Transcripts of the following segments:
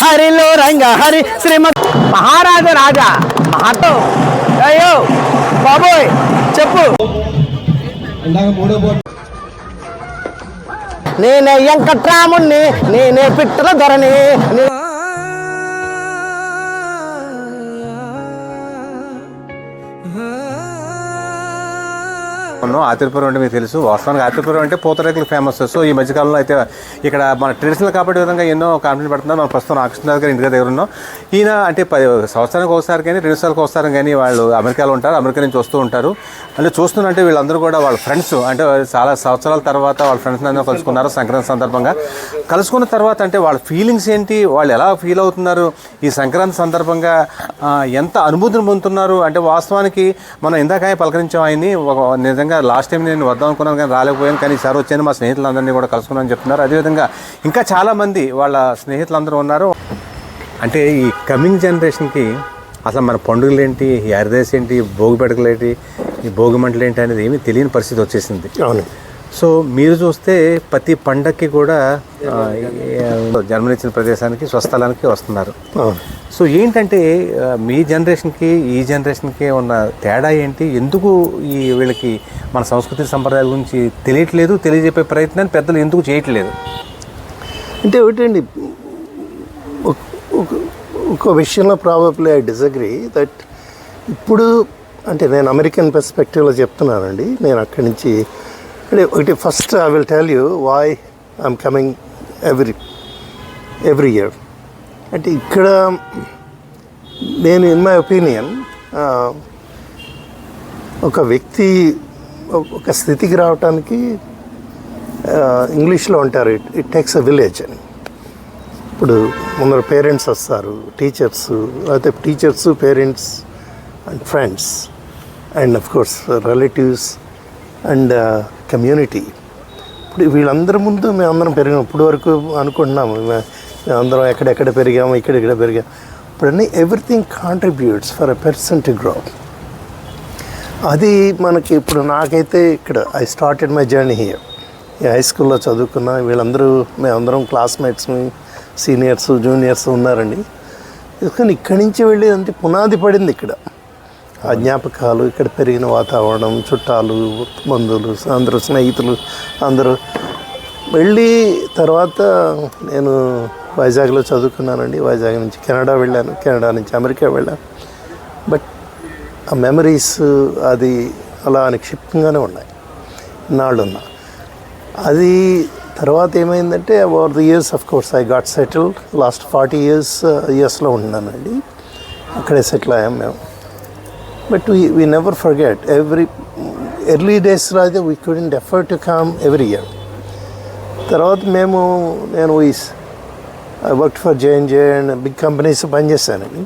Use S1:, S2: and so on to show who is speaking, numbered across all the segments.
S1: హరిలో రంగ హరి శ్రీమద్ మహారాజ రాజా మహాతో అయ్యో బాబోయ్ చెప్పు. నేనే వెంకట్రాముణ్ణి, నేనే పిట్టల ధరని.
S2: ఆతిపురం అంటే మీకు తెలుసు. వాస్తవానికి ఆతిపురం అంటే పూతరేకులు ఫేమస్. సో ఈ మధ్యకాలంలో అయితే ఇక్కడ మన ట్రెడిషనల్ కాబట్టి విధంగా ఎన్నో కాంప్లైంట్ పడుతున్నారు. మనం ప్రస్తుతం రామకృష్ణ గారి ఇంటి దగ్గర ఉన్నాం. ఈయన అంటే 10 సంవత్సరానికి ఒకసారి కానీ 2 సంవత్సరాలకు ఒకసారి కానీ వాళ్ళు అమెరికాలో ఉంటారు. అమెరికా నుంచి వస్తూ ఉంటారు. అంటే చూస్తున్నంటే వీళ్ళందరూ కూడా వాళ్ళ ఫ్రెండ్స్, అంటే చాలా సంవత్సరాల తర్వాత వాళ్ళ ఫ్రెండ్స్ అందరూ కలుసుకున్నారు సంక్రాంతి సందర్భంగా. కలుసుకున్న తర్వాత అంటే వాళ్ళ ఫీలింగ్స్ ఏంటి, వాళ్ళు ఎలా ఫీల్ అవుతున్నారు, ఈ సంక్రాంతి సందర్భంగా ఎంత అనుభూతిని పొందుతున్నారు అంటే వాస్తవానికి మనం ఇందాక పలకరించాం ఆయన్ని. నిజంగా లాస్ట్ టైం నేను వద్దాం అనుకున్నాను కానీ రాలేకపోయాను, కానీ ఈసారి వచ్చాను. మా స్నేహితులందరినీ కూడా కలుసుకున్నాను చెప్తున్నారు. అదేవిధంగా ఇంకా చాలామంది వాళ్ళ స్నేహితులందరూ ఉన్నారు. అంటే ఈ కమింగ్ జనరేషన్కి అసలు మన పండుగలు ఏంటి, ఈ హరిదేశ్ ఏంటి, భోగి పెడకలు ఏంటి, ఈ భోగి మంటలు ఏంటి అనేది ఏమీ తెలియని పరిస్థితి వచ్చేసింది.
S1: అవును.
S2: సో మీరు చూస్తే ప్రతి పండగకి కూడా జన్మనిచ్చిన ప్రదేశానికి స్వస్థలానికి వస్తున్నారు. సో ఏంటంటే మీ జనరేషన్కి ఈ జనరేషన్కి ఉన్న తేడా ఏంటి, ఎందుకు ఈ వీళ్ళకి మన సంస్కృతి సంప్రదాయాల గురించి తెలియట్లేదు, తెలియజెప్పే ప్రయత్నాన్ని పెద్దలు ఎందుకు చేయట్లేదు?
S3: అంటే ఒకటండి, ఒక విషయంలో ప్రాబబ్లీ ఐ డిసగ్రీ దట్ ఇప్పుడు అంటే నేను అమెరికన్ పర్స్పెక్టివ్లో చెప్తున్నానండి. నేను అక్కడి నుంచి అంటే ఒకటి first I will tell you why I'm coming every year. అంటే ఇక్కడ నేను ఇన్ మై ఒపీనియన్ ఒక వ్యక్తి ఒక స్థితికి రావటానికి ఇంగ్లీష్లో అంటారు ఇట్ టేక్స్ అ విలేజ్ అని. ఇప్పుడు ముందర పేరెంట్స్ వస్తారు, teachers parents and friends and of course relatives and community. ఇప్పుడు వీళ్ళందరి ముందు మేమందరం పెరిగాం. ఇప్పుడు వరకు అనుకుంటున్నాము మేమందరం ఎక్కడెక్కడ పెరిగాము, ఇక్కడెక్కడ పెరిగాము. ఇప్పుడన్నీ everything contributes for a person to grow. అది మనకి ఇప్పుడు నాకైతే ఇక్కడ I started my journey here. ఈ హై స్కూల్లో చదువుకున్న వీళ్ళందరూ మేమందరం క్లాస్మేట్స్, సీనియర్స్, జూనియర్స్ ఉన్నారండి. కానీ ఇక్కడి నుంచి వెళ్ళి అంటే పునాది పడింది ఇక్కడ. ఆ జ్ఞాపకాలు, ఇక్కడ పెరిగిన వాతావరణం, చుట్టాలు, బంధువులు, అందరూ స్నేహితులు అందరూ వెళ్ళి తర్వాత నేను వైజాగ్లో చదువుకున్నానండి. వైజాగ్ నుంచి కెనడా వెళ్ళాను, కెనడా నుంచి అమెరికా వెళ్ళాను. బట్ ఆ మెమరీస్ అది అలా నిక్షిప్తంగానే ఉన్నాయి నాళ్ళున్నా. అది తర్వాత ఏమైందంటే over the years of course I got settled. Last 40 years యుఎస్లో ఉన్నానండి. అక్కడే సెటిల్ అయ్యాం మేము. But we never forget every early డేస్లో అయితే we couldn't effort to come every year. తర్వాత నేను I work for J&J and big companies పనిచేశానండి.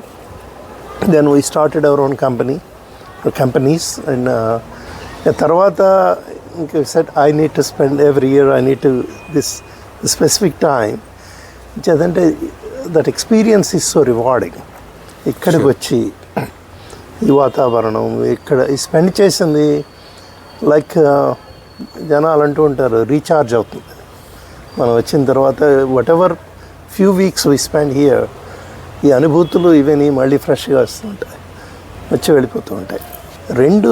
S3: Then we started our own companies and తర్వాత ఇంకా set I need to spend every year, I need to this specific time. అంటే that experience is so rewarding. ఇక్కడికి వచ్చి ఈ వాతావరణం ఇక్కడ spend చేసింది లైక్ జనాలు అంటూ ఉంటారు రీఛార్జ్ అవుతుంది. మనం వచ్చిన తర్వాత what ever few weeks we spend here, ఈ అనుభూతులు ఇవన్నీ మళ్ళీ ఫ్రెష్గా వస్తుంటాయి, వచ్చి వెళ్ళిపోతూ ఉంటాయి. రెండు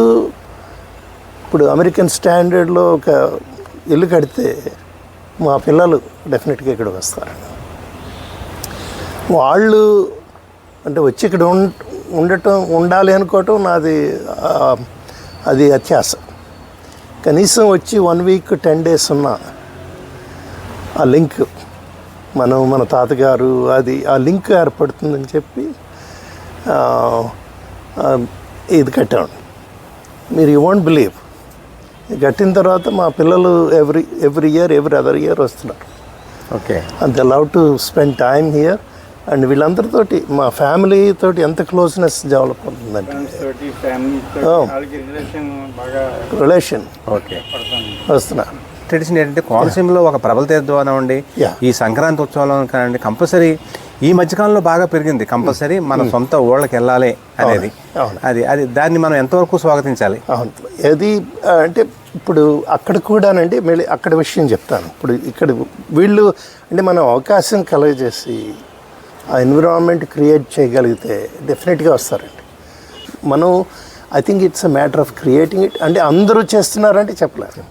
S3: ఇప్పుడు అమెరికన్ స్టాండర్డ్లో ఒక ఇల్లు కడితే మా పిల్లలు డెఫినెట్గా ఇక్కడికి వస్తారు. వాళ్ళు అంటే వచ్చి ఇక్కడ ఉండాలి అనుకోవటం అది అత్యాస. కనీసం వచ్చి 1 week 10 days ఉన్నా ఆ లింక్ మన తాతగారు అది ఆ లింక్ ఏర్పడుతుందని చెప్పి ఇది కట్టాం. మీరు యూ వోంట్ బిలీవ్, కట్టిన తర్వాత మా పిల్లలు every year every other year వస్తున్నారు.
S2: Okay.
S3: And they love to spend time here. And వీళ్ళందరితోటి మా ఫ్యామిలీ తోటి ఎంత క్లోజ్నెస్ డెవలప్ అవుతుందంటే రిలేషన్
S2: ఓకే
S3: వస్తున్నారు.
S2: ట్రెడిషన్ ఏంటంటే కోనసీమలో ఒక ప్రబల తీర్థం అండి, ఈ సంక్రాంతి ఉత్సవాలు కానివ్వండి కంపల్సరీ ఈ మధ్యకాలంలో బాగా పెరిగింది. కంపల్సరీ మన సొంత ఊళ్ళకి వెళ్ళాలి అనేది అది దాన్ని మనం ఎంతవరకు స్వాగతించాలి?
S3: అవును. అది అంటే ఇప్పుడు అక్కడ కూడానండి మళ్ళీ అక్కడ విషయం చెప్తాను. ఇప్పుడు ఇక్కడ వీళ్ళు అంటే మనం అవకాశం కలగజేసి ఆ ఎన్విరాన్మెంట్ క్రియేట్ చేయగలిగితే డెఫినెట్గా వస్తారండి. మనం I think it's a matter of creating it. అంటే అందరూ చేస్తున్నారంటే చెప్పలేరు,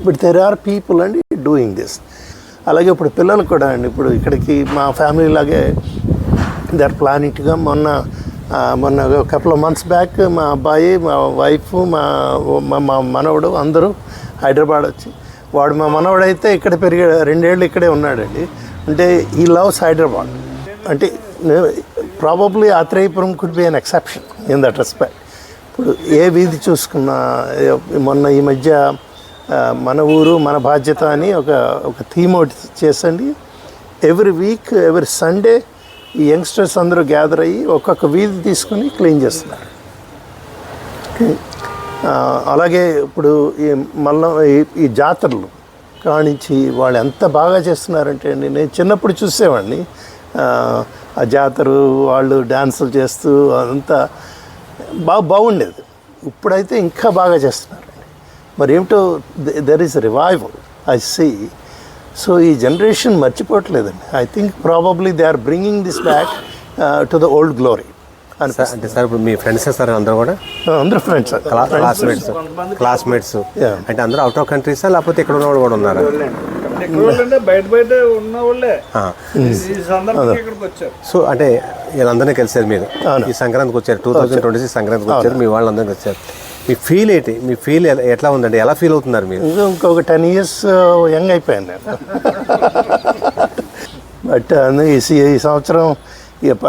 S3: బట్ దెర్ ఆర్ పీపుల్ అండి డూయింగ్ దిస్. అలాగే ఇప్పుడు పిల్లలు కూడా అండి, ఇప్పుడు ఇక్కడికి మా ఫ్యామిలీ లాగే దే ఆర్ ప్లానింగ్గా మొన్న కపుల్ ఆఫ్ మంత్స్ బ్యాక్ మా అబ్బాయి, మా వైఫ్, మా మనవడు అందరూ హైదరాబాద్ వచ్చి, వాడు మా మనవడు అయితే ఇక్కడ పెరిగాడు, 2 ఏళ్ళు ఇక్కడే ఉన్నాడండి. అంటే ఈ లవ్స్ హైదరాబాద్. అంటే probably Atreyapuram could be an exception in that respect. ఇప్పుడు ఏ వీధి చూసుకున్నా, మొన్న ఈ మధ్య మన ఊరు మన బాధ్యత అని ఒక థీమ్ ఒకటి చేసండి. ఎవ్రీ వీక్ ఎవ్రీ సండే ఈ యంగ్స్టర్స్ అందరూ గ్యాదర్ అయ్యి ఒక్కొక్క వీధి తీసుకుని క్లీన్ చేస్తున్నారు. అలాగే ఇప్పుడు ఈ జాతరలు కానించి వాళ్ళు ఎంత బాగా చేస్తున్నారంటే అండి, నేను చిన్నప్పుడు చూసేవాడిని ఆ జాతర, వాళ్ళు డ్యాన్సులు చేస్తూ అదంతా బాగుండేది. ఇప్పుడైతే ఇంకా బాగా చేస్తున్నారండి. మరి ఏమిటో there is revival I see. So ఈ జనరేషన్ మర్చిపోవట్లేదండి. I think probably they are bringing this back to the old glory.
S2: అంటే సార్ ఇప్పుడు మీ ఫ్రెండ్స్ సార్ అందరూ కూడా
S3: అందరూ ఫ్రెండ్స్,
S2: క్లాస్మేట్స్ అంటే అందరూ అవుట్ ఆఫ్ కంట్రీసా లేకపోతే ఇక్కడ ఉన్నవాళ్ళు కూడా ఉన్నారా?
S4: బయట ఉన్న వాళ్ళే
S2: సో అంటే వీళ్ళందరినీ కలిసారు మీరు ఈ సంక్రాంతికి వచ్చారు, 2026 సంక్రాంతికి వచ్చారు, మీ వాళ్ళందరికీ వచ్చారు. మీ ఫీల్ ఏంటి? మీ ఫీల్ ఎట్లా ఉందండి? ఎలా ఫీల్ అవుతున్నారు మీరు?
S3: ఇంకొక 10 years యంగ్ అయిపోయాను నేను. బట్ ఈ సంవత్సరం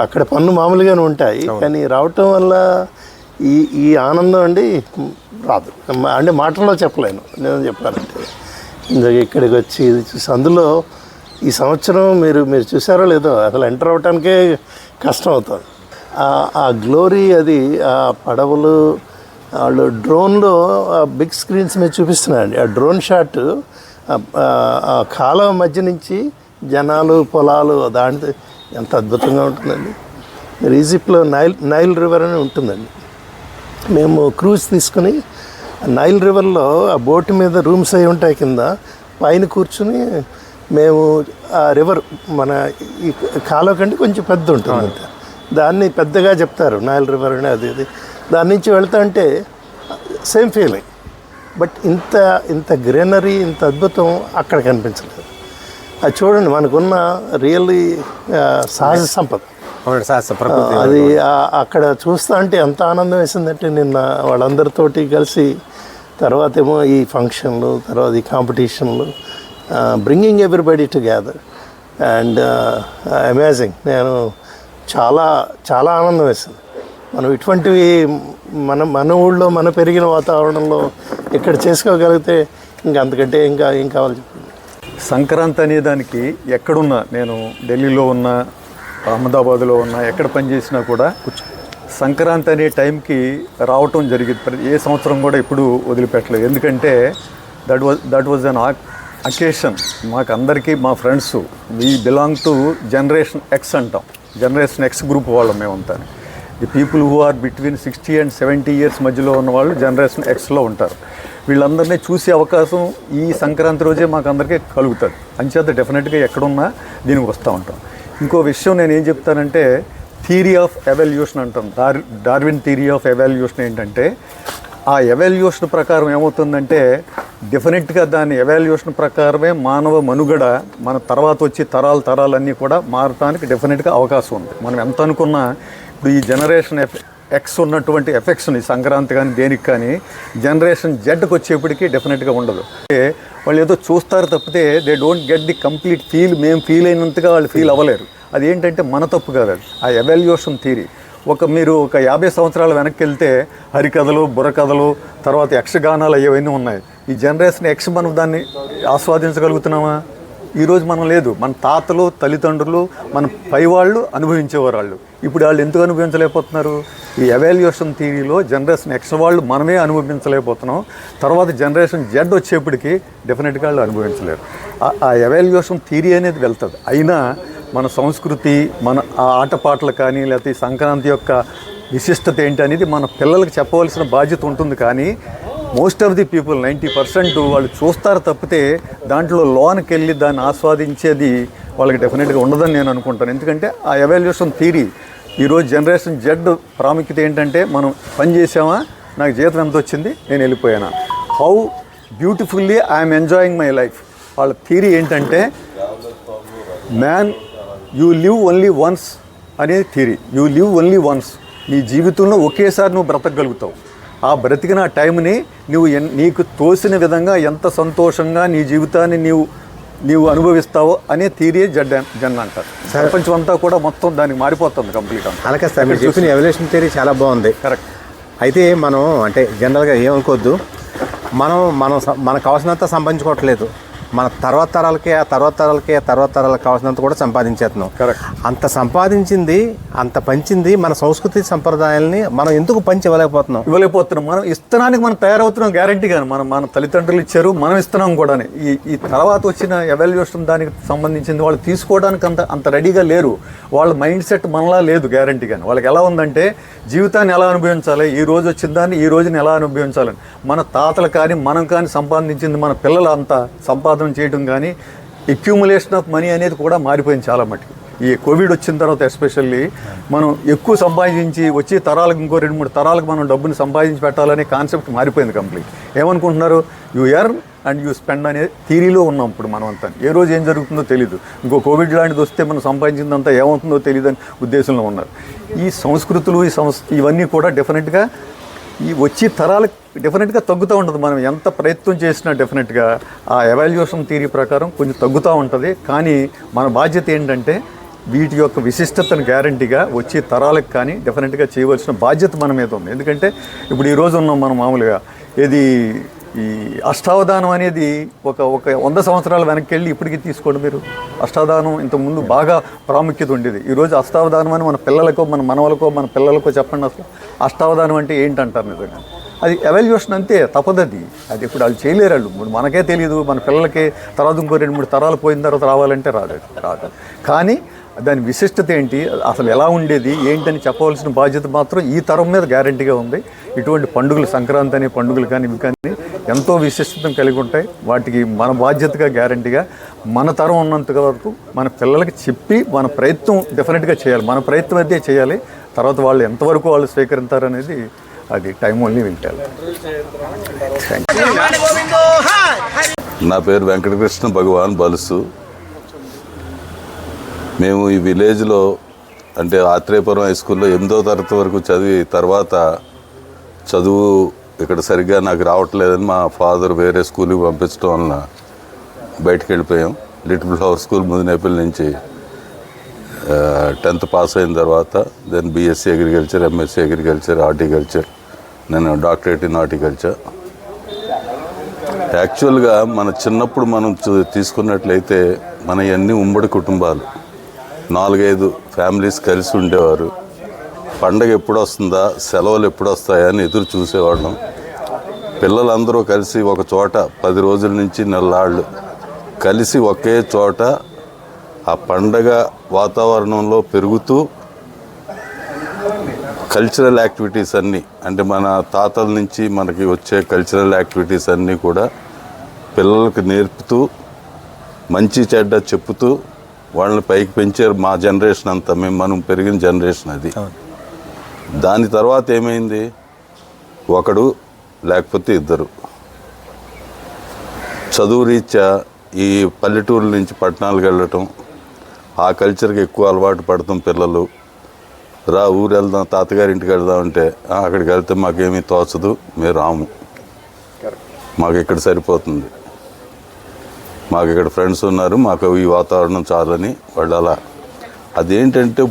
S3: అక్కడ పన్ను మామూలుగానే ఉంటాయి, కానీ రావటం వల్ల ఈ ఆనందం అండి రాదు. అంటే మాటల్లో చెప్పలేను నేను చెప్పాలంటే. ఇక్కడికి వచ్చి ఇది చూసి అందులో ఈ సంవత్సరం మీరు చూసారో లేదో, అసలు ఎంటర్ అవటానికే కష్టం అవుతుంది. ఆ గ్లోరీ, అది ఆ పడవలు, వాళ్ళు డ్రోన్లో బిగ్ స్క్రీన్స్ మీద చూపిస్తున్నారండి. ఆ డ్రోన్ షాట్ ఆ కాలువ మధ్య నుంచి జనాలు, పొలాలు, దాంట్లో ఎంత అద్భుతంగా ఉంటుందండి. ఈజిప్ట్లో నైల్ రివర్ అని ఉంటుందండి. మేము క్రూజ్ తీసుకుని నైల్ రివర్లో ఆ బోటు మీద రూమ్స్ అయి ఉంటాయి కింద, పైన కూర్చుని మేము ఆ రివర్ మన ఈ కాలువ కంటే కొంచెం పెద్ద ఉంటుంది అంతే, దాన్ని పెద్దగా చెప్తారు నైల్ రివర్ అని. అది దాని నుంచి వెళ్తా సేమ్ ఫీలింగ్. బట్ ఇంత గ్రీనరీ, ఇంత అద్భుతం అక్కడ కనిపించలేదు. అది చూడండి, మనకున్న రియల్లీ సహజ సంపద అది అక్కడ చూస్తా అంటే ఎంత ఆనందం వేసిందంటే, నిన్న వాళ్ళందరితోటి కలిసి తర్వాత ఏమో ఈ ఫంక్షన్లు, తర్వాత ఈ కాంపిటీషన్లు, bringing everybody together and amazing. నేను చాలా చాలా ఆనందం వేసింది. మనం ఇటువంటివి మన ఊళ్ళో మన పెరిగిన వాతావరణంలో ఇక్కడ చేసుకోగలిగితే ఇంకా అంతకంటే ఇంకా ఏం కావాలి చెప్పండి.
S4: సంక్రాంతి అనే దానికి ఎక్కడున్నా, నేను ఢిల్లీలో ఉన్నా, అహ్మదాబాద్లో ఉన్నా, ఎక్కడ పనిచేసినా కూడా సంక్రాంతి అనే టైంకి రావటం జరిగింది. ఏ సంవత్సరం కూడా ఇప్పుడు వదిలిపెట్టలేదు. ఎందుకంటే దట్ వాజ్ అన్ అకేషన్. మాకు అందరికీ, మా friends, we belong to generation X అంటాం. జనరేషన్ ఎక్స్ గ్రూప్ వాళ్ళం మేమంతా. The people who are between 60 and 70 years మధ్యలో ఉన్న వాళ్ళు జనరేషన్ ఎక్స్లో ఉంటారు. వీళ్ళందరినీ చూసే అవకాశం ఈ సంక్రాంతి రోజే మాకు అందరికీ కలుగుతుంది. అంచేత డెఫినెట్గా ఎక్కడున్నా దీనికి వస్తూ ఉంటాం. ఇంకో విషయం నేను ఏం చెప్తానంటే, థియరీ ఆఫ్ ఎవాల్యుయేషన్ అంటాం. డార్విన్ థియరీ ఆఫ్ ఎవాల్యుయేషన్ ఏంటంటే, ఆ ఎవాల్యుయేషన్ ప్రకారం ఏమవుతుందంటే, డెఫినెట్గా దాని ఎవాల్యుయేషన్ ప్రకారమే మానవ మనుగడ మన తర్వాత వచ్చి తరాలన్నీ కూడా మారటానికి డెఫినెట్గా అవకాశం ఉంది. మనం ఎంత అనుకున్నా ఇప్పుడు ఈ జనరేషన్ ఎక్స్ ఉన్నటువంటి ఎఫెక్షన్ ఈ సంక్రాంతి కానీ దేనికి కానీ జనరేషన్ జెడ్కి వచ్చేప్పటికీ డెఫినెట్గా ఉండదు. వాళ్ళు ఏదో చూస్తారు తప్పితే they don't get the complete feel. మేము ఫీల్ అయినంతగా వాళ్ళు ఫీల్ అవ్వలేరు. అది ఏంటంటే మన తప్పు కాదు, అది ఆ ఎవాల్యుయేషన్ థియరీ. మీరు ఒక 50 సంవత్సరాల వెనక్కి వెళ్తే హరికథలు, బుర్రకథలు, తర్వాత యక్షగానాలు అవన్నీ ఉన్నాయి. ఈ జనరేషన్ ఎక్స్ మనం దాన్ని ఆస్వాదించగలుగుతున్నామా? ఈరోజు మనం లేదు. మన తాతలు, తల్లిదండ్రులు, మన పైవాళ్ళు అనుభవించేవారు. ఇప్పుడు వాళ్ళు ఎందుకు అనుభవించలేకపోతున్నారు? ఈ ఎవాల్యుయేషన్ థియరీలో జనరేషన్ ఎక్స్ వాళ్ళు మనమే అనుభవించలేకపోతున్నాం. తర్వాత జనరేషన్ జెడ్ వచ్చేప్పటికి డెఫినెట్గా వాళ్ళు అనుభవించలేరు. ఆ ఎవాల్యుయేషన్ థియరీ అనేది వెళ్తుంది. అయినా మన సంస్కృతి, మన ఆ ఆటపాటలు కానీ, లేకపోతే సంక్రాంతి యొక్క విశిష్టత ఏంటి అనేది మన పిల్లలకు చెప్పవలసిన బాధ్యత ఉంటుంది. కానీ మోస్ట్ ఆఫ్ ది పీపుల్ 90% వాళ్ళు చూస్తారు తప్పితే దాంట్లో లోనికి వెళ్ళి దాన్ని ఆస్వాదించేది వాళ్ళకి డెఫినెట్గా ఉండదని నేను అనుకుంటాను. ఎందుకంటే ఆ ఎవాల్యుయేషన్ థియరీ ఈరోజు జనరేషన్ జెడ్ ప్రాముఖ్యత ఏంటంటే మనం పని చేసామా, నాకు జీతం ఎంత వచ్చింది, నేను వెళ్ళిపోయానా, how beautifully I'm enjoying my life. వాళ్ళ థియరీ ఏంటంటే man you live only once అనేది theory. You live only once. నీ జీవితంలో ఒకేసారి నువ్వు బ్రతకగలుగుతావు. ఆ బ్రతికిన టైంని నువ్వు నీకు తోసిన విధంగా ఎంత సంతోషంగా నీ జీవితాన్ని నీవు అనుభవిస్తావో అనే థియరీ జన్ అంటారు. ప్రపంచం అంతా కూడా మొత్తం దానికి మారిపోతుంది కంప్లీట్ అంతా.
S2: అలాగే సార్ మీరు చెప్పిన ఎవల్యూషన్ థియరీ చాలా బాగుంది.
S4: కరెక్ట్.
S2: అయితే మనం అంటే జనరల్గా ఏమనుకోవద్దు, మనకు కావాల్సినంత సంపాదించుకోవట్లేదు, మన తర్వాత తరాలకి కావాల్సినంత కూడా సంపాదించేస్తున్నాం.
S4: కరెక్ట్.
S2: అంత సంపాదించింది, అంత పంచింది మన సంస్కృతి సంప్రదాయాల్ని మనం ఎందుకు పంచి ఇవ్వలేకపోతున్నాం?
S4: మనం ఇస్తనానికి మనం తయారవుతున్నాం గ్యారంటీగా. మన తల్లిదండ్రులు ఇచ్చారు, మనం ఇస్తున్నాం కూడా. ఈ తర్వాత వచ్చిన ఎవాల్యుయేషన్ దానికి సంబంధించింది వాళ్ళు తీసుకోవడానికి అంత రెడీగా లేరు. వాళ్ళ మైండ్ సెట్ మనలా లేదు గ్యారంటీగా. వాళ్ళకి ఎలా ఉందంటే జీవితాన్ని ఎలా అనుభవించాలి, ఈ రోజు వచ్చిన దాన్ని ఈ రోజుని ఎలా అనుభవించాలని. మన తాతలు కానీ మనం కానీ సంపాదించింది మన పిల్లలు అంత సంపాదన చేయడం కానీ అక్యూములేషన్ ఆఫ్ మనీ అనేది కూడా మారిపోయింది చాలా మటుకు. ఈ కోవిడ్ వచ్చిన తర్వాత ఎస్పెషల్లీ మనం ఎక్కువ సంపాదించి వచ్చే తరాలకు ఇంకో 2-3 తరాలకు మనం డబ్బుని సంపాదించి పెట్టాలనే కాన్సెప్ట్ మారిపోయింది కంప్లీట్. ఏమనుకుంటున్నారు, you earn and you spend అనే థియరీలో ఉన్నాం ఇప్పుడు మనం అంతా. ఏ రోజు ఏం జరుగుతుందో తెలియదు. ఇంకో కోవిడ్ లాంటిది వస్తే మనం సంపాదించిందంతా ఏమవుతుందో తెలియదు అని ఉద్దేశంలో ఉన్నారు. ఈ సంస్కృతులు ఇవన్నీ కూడా డెఫినెట్గా ఈ వచ్చే తరాలకు డెఫినెట్గా తగ్గుతూ ఉంటుంది. మనం ఎంత ప్రయత్నం చేసినా డెఫినెట్గా ఆ ఎవాల్యుయేషన్ థియరీ ప్రకారం కొంచెం తగ్గుతూ ఉంటుంది. కానీ మన బాధ్యత ఏంటంటే వీటి యొక్క విశిష్టతను గ్యారంటీగా వచ్చే తరాలకు కానీ డెఫినెట్గా చేయవలసిన బాధ్యత మన మీద ఉంది. ఎందుకంటే ఇప్పుడు ఈరోజు ఉన్నాం మనం మామూలుగా ఈ అష్టావధానం అనేది ఒక 100 సంవత్సరాల వెనక్కి వెళ్ళి ఇప్పటికీ తీసుకోండి మీరు. అష్టావధానం ఇంతకుముందు బాగా ప్రాముఖ్యత ఉండేది. ఈరోజు అష్టావధానం అని మన పిల్లలకో మన మనవలకో మన పిల్లలకో చెప్పండి అసలు అష్టావధానం అంటే ఏంటంటారు నిజంగా. అది ఎవాల్యుయేషన్ అంతే, తప్పదది. అది ఇప్పుడు వాళ్ళు చేయలేరు. వాళ్ళు మనకే తెలియదు, మన పిల్లలకే తర్వాత ఇంకో 2-3 తరాలు పోయిన తర్వాత రావాలంటే రాదు. కానీ దాని విశిష్టత ఏంటి, అసలు ఎలా ఉండేది ఏంటని చెప్పవలసిన బాధ్యత మాత్రం ఈ తరం మీద గ్యారంటీగా ఉంది. ఇటువంటి పండుగలు, సంక్రాంతి అనే పండుగలు కానీ ఇవి కానీ ఎంతో విశిష్టతను కలిగి ఉంటాయి. వాటికి మన బాధ్యతగా గ్యారంటీగా మన తరం ఉన్నంత వరకు మన పిల్లలకి చెప్పి మన ప్రయత్నం డెఫినెట్గా చేయాలి. మన ప్రయత్నం అయితే చేయాలి. తర్వాత వాళ్ళు ఎంతవరకు వాళ్ళు స్వీకరిస్తారనేది అది టైం ఓన్లీ వింటారు.
S5: నా పేరు వెంకటకృష్ణ భగవాన్ బలుసు. మేము ఈ విలేజ్లో అంటే ఆత్రేయపురం హై స్కూల్లో 8వ తరగతి వరకు చదివి తర్వాత చదువు ఇక్కడ సరిగ్గా నాకు రావట్లేదని మా ఫాదర్ వేరే స్కూల్కి పంపించడం వలన బయటకు వెళ్ళిపోయాం. లిటిల్ ఫ్లవర్ స్కూల్ ముదినేపల్లి నుంచి 10th పాస్ అయిన తర్వాత then BSc agriculture, MSc agriculture, horticulture, నేను డాక్టరేట్ ఇన్ హార్టికల్చర్. యాక్చువల్గా మన చిన్నప్పుడు మనం తీసుకున్నట్లయితే మన అన్ని ఉమ్మడి కుటుంబాలు, 4-5 ఫ్యామిలీస్ కలిసి ఉండేవారు. పండగ ఎప్పుడు వస్తుందా, సెలవులు ఎప్పుడు వస్తాయా అని ఎదురు చూసేవాళ్ళం. పిల్లలందరూ కలిసి ఒక చోట 10 రోజుల నుంచి నెలలాళ్ళు కలిసి ఒకే చోట ఆ పండగ వాతావరణంలో పెరుగుతూ కల్చరల్ యాక్టివిటీస్ అన్నీ, అంటే మన తాతల నుంచి మనకి వచ్చే కల్చరల్ యాక్టివిటీస్ అన్నీ కూడా పిల్లలకు నేర్పుతూ మంచి చెడ్డ చెప్పుతూ వాళ్ళని పైకి పెంచారు. మా జనరేషన్ అంతా, మనం పెరిగిన జనరేషన్ అది. దాని తర్వాత ఏమైంది, ఒకడు లేకపోతే ఇద్దరు చదువు రీత్యా ఈ పల్లెటూరు నుంచి పట్టణాలకు వెళ్ళటం, ఆ కల్చర్కి ఎక్కువ అలవాటు పడతాం. పిల్లలు ఊరు వెళ్దాం, తాతగారి ఇంటికి వెళ్దాం అంటే అక్కడికి వెళ్తే మాకేమీ తోచదు, మేము రాము, మాకు ఇక్కడ సరిపోతుంది, మాకు ఇక్కడ ఫ్రెండ్స్ ఉన్నారు, మాకు ఈ వాతావరణం చాలని వాళ్ళు అలా. అదేంటంటే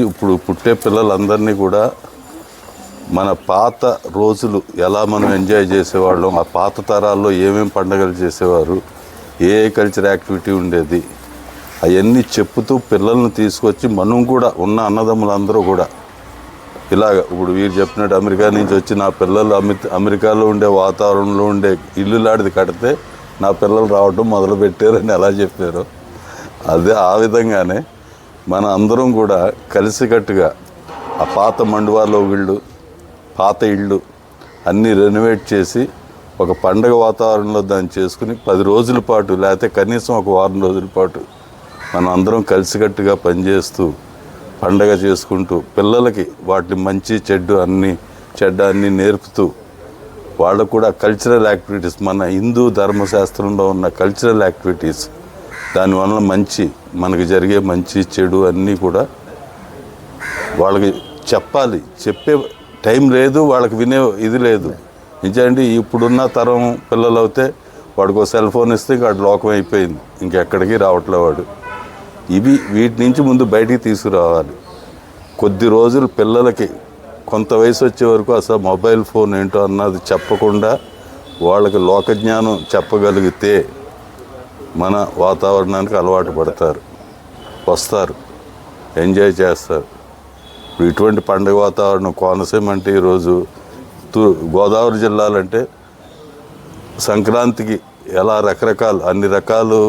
S5: ఇప్పుడు పుట్టే పిల్లలందరినీ కూడా మన పాత రోజులు ఎలా మనం ఎంజాయ్ చేసేవాళ్ళం, ఆ పాత తరాల్లో ఏమేమి పండుగలు చేసేవారు, ఏ కల్చర్ యాక్టివిటీ ఉండేది, అవన్నీ చెప్పుతూ పిల్లల్ని తీసుకొచ్చి మనం కూడా ఉన్న అన్నదమ్ములందరూ కూడా ఇలాగ ఇప్పుడు వీరు చెప్పినట్టు అమెరికా నుంచి వచ్చి నా పిల్లలు అమెరికాలో ఉండే వాతావరణంలో ఉండే ఇల్లు లాంటిది కడితే నా పిల్లలు రావడం మొదలుపెట్టారని ఎలా చెప్పారో అదే ఆ విధంగానే మన అందరం కూడా కలిసికట్టుగా ఆ పాత మండువాలో ఇళ్ళు, పాత ఇళ్ళు అన్నీ రెనోవేట్ చేసి ఒక పండగ వాతావరణంలో దాన్ని చేసుకుని 10 రోజుల పాటు లేకపోతే కనీసం ఒక వారం రోజుల పాటు మనం అందరం కలిసికట్టుగా పనిచేస్తూ పండగ చేసుకుంటూ పిల్లలకి వాటి మంచి చెడ్డ అన్నీ నేర్పుతూ వాళ్ళకు కూడా కల్చరల్ యాక్టివిటీస్, మన హిందూ ధర్మశాస్త్రంలో ఉన్న కల్చరల్ యాక్టివిటీస్, దానివల్ల మనకి జరిగే మంచి చెడు అన్నీ కూడా వాళ్ళకి చెప్పాలి. చెప్పే టైం లేదు, వాళ్ళకి వినే ఇది లేదు. నిజండి ఇప్పుడున్న తరం పిల్లలు అయితే వాడికి ఒక సెల్ ఫోన్ ఇస్తే ఇంకా లోకం అయిపోయింది, ఇంకెక్కడికి రావట్లే వాడు. వీటి నుంచి ముందు బయటికి తీసుకురావాలి. కొద్ది రోజులు పిల్లలకి కొంత వయసు వచ్చే వరకు అసలు మొబైల్ ఫోన్ ఏంటో అన్నది చెప్పకుండా వాళ్ళకి లోకజ్ఞానం చెప్పగలిగితే మన వాతావరణానికి అలవాటు పడతారు, వస్తారు, ఎంజాయ్ చేస్తారు. ఇటువంటి పండుగ వాతావరణం కోనసీమ అంటే ఈరోజు గోదావరి జిల్లాలంటే సంక్రాంతికి ఎలా అన్ని రకాలు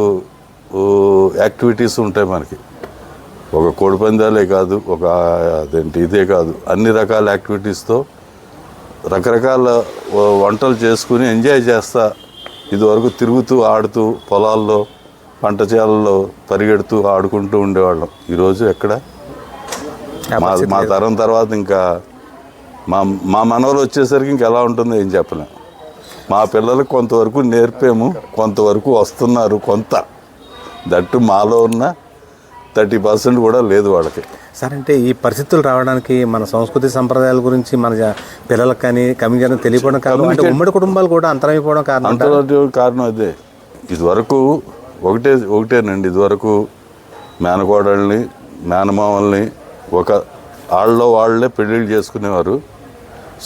S5: యాక్టివిటీస్ ఉంటాయి మనకి. ఒక కోడిపందాలే కాదు, ఇదే కాదు, అన్ని రకాల యాక్టివిటీస్తో రకరకాల వంటలు చేసుకుని ఎంజాయ్ చేస్తా ఇదివరకు తిరుగుతూ ఆడుతూ పొలాల్లో పంట చేలల్లో పరిగెడుతూ ఆడుకుంటూ ఉండేవాళ్ళం. ఈరోజు ఎక్కడ? మా తరం తర్వాత ఇంకా మా మనవలు వచ్చేసరికి ఇంకెలా ఉంటుందో ఏం చెప్పలేం. మా పిల్లలకు కొంతవరకు నేర్పాము, కొంతవరకు వస్తున్నారు, కొంత దట్టు మాలో ఉన్న 30% కూడా లేదు వాళ్ళకి.
S2: సార్, అంటే ఈ పరిస్థితులు రావడానికి మన సంస్కృతి సంప్రదాయాల గురించి మన పిల్లలకు కానీ కమ్యూనిటీ తెలియకపోవడం కారణం, అంటే ఉమ్మడి కుటుంబాలు కూడా అంతరైపోవడం
S5: కారణం అదే. ఇదివరకు ఒకటేనండి, ఇదివరకు మేనకోడల్ని మేనమామల్ని వాళ్ళే పెళ్ళిళ్ళు చేసుకునేవారు.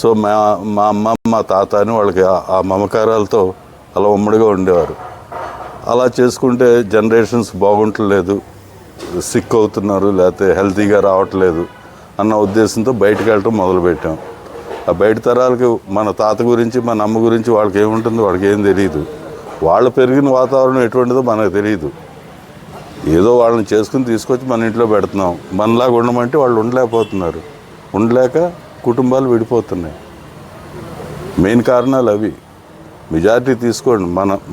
S5: సో మా అమ్మ మా తాత అని వాళ్ళకి ఆ మమకారాలతో అలా ఉమ్మడిగా ఉండేవారు. అలా చేసుకుంటే జనరేషన్స్ బాగుంటలేదు, సిక్ అవుతున్నారు, లేకపోతే హెల్తీగా రావట్లేదు అన్న ఉద్దేశంతో బయటకు వెళ్ళటం మొదలుపెట్టాం. ఆ బయట తరాలకి మన తాత గురించి మన అమ్మ గురించి వాళ్ళకి ఏముంటుందో వాళ్ళకి ఏం తెలియదు. వాళ్ళు పెరిగిన వాతావరణం ఎటువంటిదో మనకు తెలియదు. ఏదో వాళ్ళని చేసుకుని తీసుకొచ్చి మన ఇంట్లో పెడుతున్నాం. మనలాగా ఉండమంటే వాళ్ళు ఉండలేకపోతున్నారు, ఉండలేక కుటుంబాలు విడిపోతున్నాయి. మెయిన్ కారణాలు అవి. మెజారిటీ తీసుకోండి,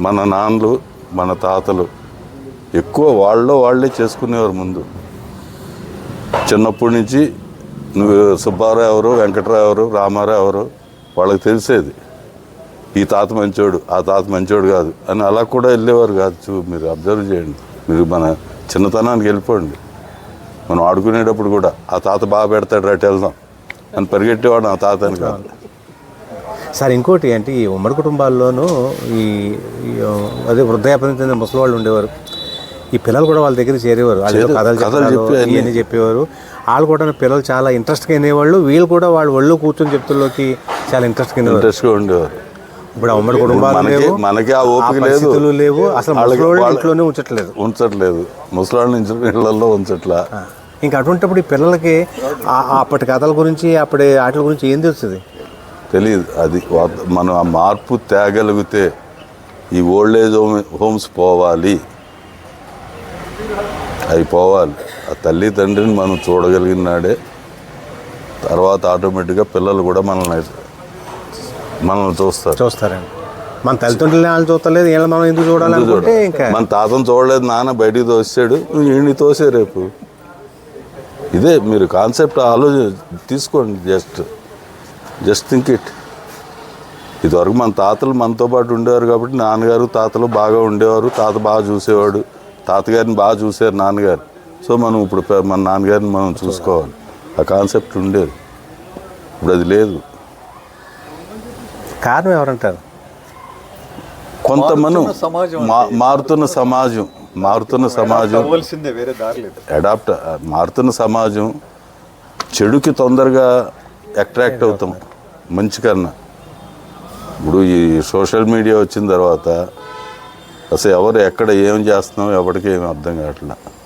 S5: మన నాన్నలు మన తాతలు ఎక్కువ వాళ్ళే చేసుకునేవారు. ముందు చిన్నప్పటి నుంచి నువ్వు సుబ్బారావు ఎవరు, వెంకటరావు ఎవరు, రామారావు ఎవరు వాళ్ళకి తెలిసేది. ఈ తాత మంచోడు, ఆ తాత మంచోడు కాదు అని అలా కూడా వెళ్ళేవారు కాదు. మీరు అబ్జర్వ్ చేయండి, మీరు మన చిన్నతనానికి వెళ్ళిపోండి. మనం ఆడుకునేటప్పుడు కూడా ఆ తాత బాగా పెడతాడు రైట్ వెళ్దాం అని పరిగెట్టేవాడు, ఆ తాత అని కాదు.
S2: సార్, ఇంకోటి అంటే ఈ ఉమ్మడి కుటుంబాల్లోనూ అదే వృద్ధాప్యం చెందిన ముసలి వాళ్ళు ఉండేవారు. ఈ పిల్లలు కూడా వాళ్ళ దగ్గర చేరేవారు, కథలు ఇవన్నీ చెప్పేవారు. వాళ్ళు కూడా పిల్లలు చాలా ఇంట్రెస్ట్గా వినేవాళ్ళు, వీళ్ళు కూడా వాళ్ళు ఒళ్ళు కూర్చొని చెప్తుల్లోకి చాలా ఇంట్రెస్ట్గా
S5: ఉండేవారు.
S2: ఇప్పుడు ఆ ఉమ్మడి కుటుంబాలు
S5: మనకి ఆ ఓపిక
S2: లేవు, అసలు ఇంట్లోనే
S5: ఉంచట్లేదు, ముసలాళ్ళని ఇళ్లలో ఉంచట్లా.
S2: ఇంకా అటువంటిప్పుడు ఈ పిల్లలకి అప్పటి కథల గురించి అప్పటి వాటి గురించి ఏం తెలుస్తుంది?
S5: తెలియదు. అది మనం ఆ మార్పు తేగలిగితే ఈ ఓల్డ్ ఏజ్ హోమ్స్ పోవాలి, అవి పోవాలి. ఆ తల్లి తండ్రిని మనం చూడగలిగిన నాడే తర్వాత ఆటోమేటిక్గా పిల్లలు కూడా మనల్ని
S2: చూస్తారండి. మన తల్లిదండ్రులని వాళ్ళు చూస్తలేదు, వీళ్ళు మనం ఎందుకు చూడాలంటే ఇంకా
S5: మన తాతను చూడలేదు, నాన్న బయటికి తోసాడు, వీడిని తోసే రేపు. ఇదే మీరు కాన్సెప్ట్ తీసుకోండి, జస్ట్ థింక్ ఇట్. ఇదివరకు మన తాతలు మనతో పాటు ఉండేవారు కాబట్టి నాన్నగారు తాతలు బాగా ఉండేవారు, తాత బాగా చూసేవాడు, తాతగారిని బాగా చూసారు నాన్నగారు. సో మనం ఇప్పుడు మన నాన్నగారిని మనం చూసుకోవాలి, ఆ కాన్సెప్ట్ ఉండేది. ఇప్పుడు అది లేదు.
S2: కారణం ఎవరంటారు?
S5: కొంతమంది మారుతున్న సమాజం మారుతున్న సమాజం చెడుకి తొందరగా అట్రాక్ట్ అవుతాం మంచి కన్నా. ఇప్పుడు ఈ సోషల్ మీడియా వచ్చిన తర్వాత అసలు ఎవరు ఎక్కడ ఏం చేస్తున్నాం ఎవరికి ఏమి అర్థం కావట్లేదు.